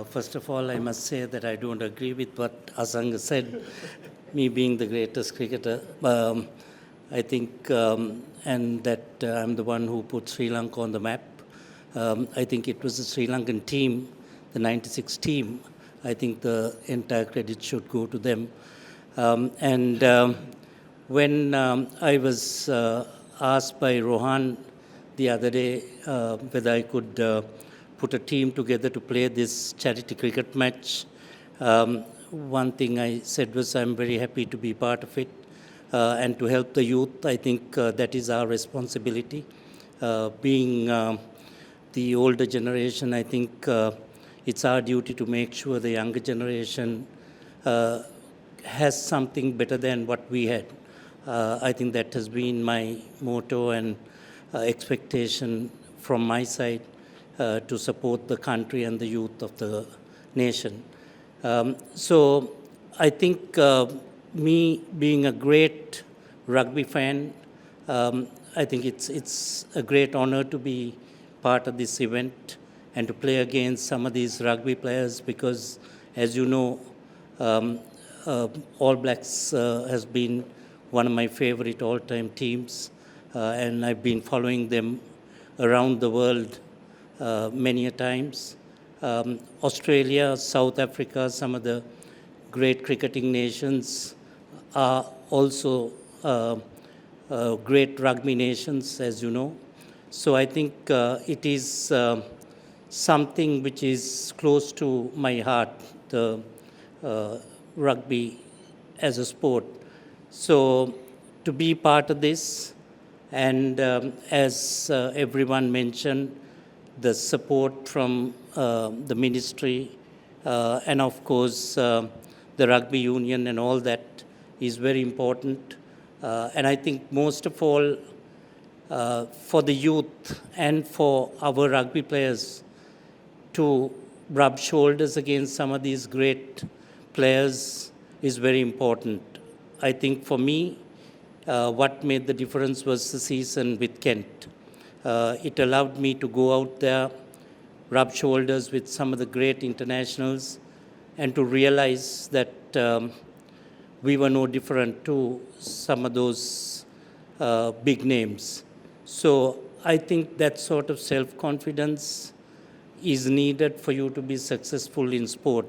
First of all, I must say that I don't agree with what Asanga said, me being the greatest cricketer. I think, and that I'm the one who put Sri Lanka on the map. I think it was the Sri Lankan team, the 96 team. I think the entire credit should go to them. When I was asked by Rohan the other day whether I could put a team together to play this charity cricket match, one thing I said was I'm very happy to be part of it and to help the youth. I think that is our responsibility. Being the older generation, I think it's our duty to make sure the younger generation has something better than what we had. I think that has been my motto and expectation from my side to support the country and the youth of the nation. So I think me being a great rugby fan, I think it's a great honor to be part of this event and to play against some of these rugby players because, as you know, All Blacks has been one of my favorite all-time teams, and I've been following them around the world many a times. Australia, South Africa, some of the great cricketing nations are also great rugby nations, as you know. So I think it is something which is close to my heart, the rugby as a sport. So to be part of this, and as everyone mentioned, the support from the ministry and of course the rugby union and all that is very important. And I think most of all for the youth and for our rugby players to rub shoulders against some of these great players is very important. I think for me, what made the difference was the season with Kent. It allowed me to go out there, rub shoulders with some of the great internationals, and to realize that we were no different to some of those big names. So I think that sort of self-confidence is needed for you to be successful in sport.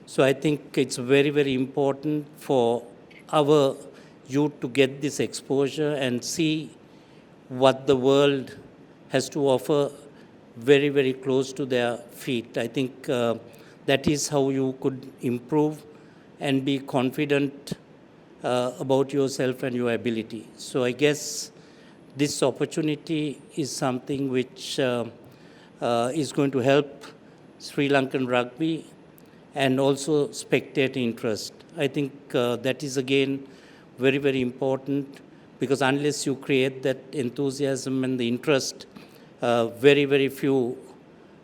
So I think it's very, very important for our youth to get this exposure and see what the world has to offer very, very close to their feet. I think that is how you could improve and be confident about yourself and your ability. So I guess this opportunity is something which is going to help Sri Lankan rugby and also spectator interest. I think that is again very, very important because unless you create that enthusiasm and the interest, very, very few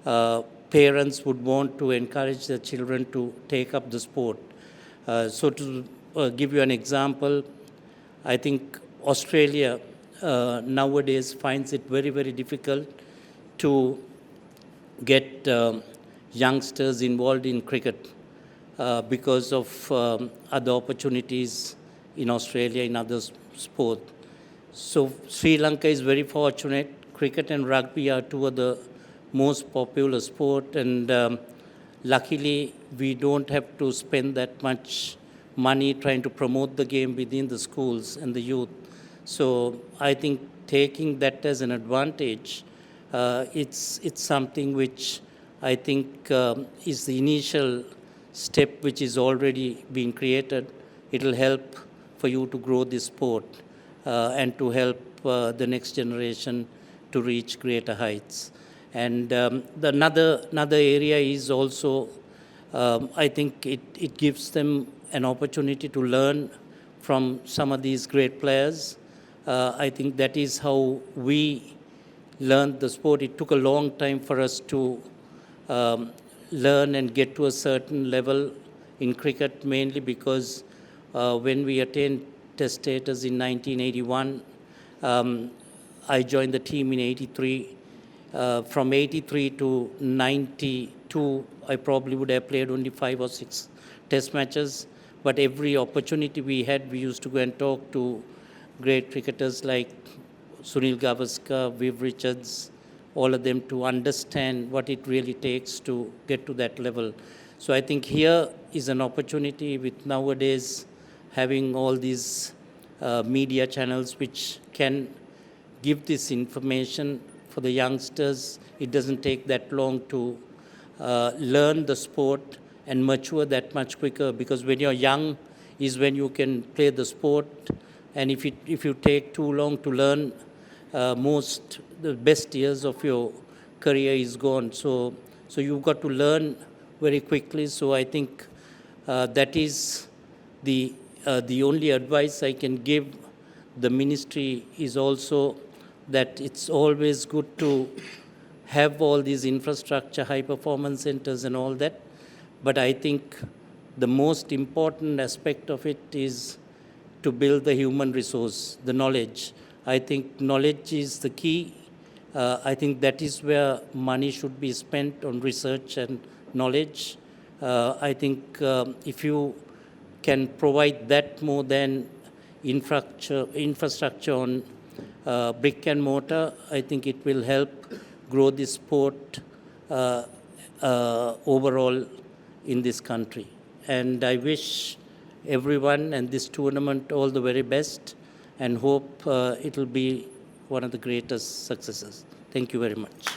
parents would want to encourage their children to take up the sport. So to give you an example, I think Australia nowadays finds it very, very difficult to get youngsters involved in cricket because of other opportunities in Australia, in other sports. So Sri Lanka is very fortunate. Cricket and rugby are two of the most popular sport, and luckily we don't have to spend that much money trying to promote the game within the schools and the youth. So I think taking that as an advantage, it's something which I think is the initial step which is already being created. It will help for you to grow this sport and to help the next generation to reach greater heights. And another area is also, I think it gives them an opportunity to learn from some of these great players. I think that is how we learned the sport. It took a long time for us to learn and get to a certain level in cricket, mainly because when we attained test status in 1981, I joined the team in 83. From 83 to 92, 92, I probably would have played only 5 or 6 test matches. But every opportunity we had, we used to go and talk to great cricketers like Sunil Gavaskar, Viv Richards, all of them, to understand what it really takes to get to that level. So I think here is an opportunity with nowadays having all these media channels which can give this information for the youngsters. It doesn't take that long to learn the sport and mature that much quicker, because when you're young is when you can play the sport, and if you take too long to learn, the best years of your career is gone. So you've got to learn very quickly. So I think that is the only advice I can give the ministry, is also that it's always good to have all these infrastructure, high performance centers and all that. But I think the most important aspect of it is to build the human resource, the knowledge. I think knowledge is the key. I think that is where money should be spent, on research and knowledge. I think if you can provide that more than infrastructure on brick and mortar, I think it will help grow the sport overall in this country. And I wish everyone and this tournament all the very best, and hope it will be one of the greatest successes. Thank you very much.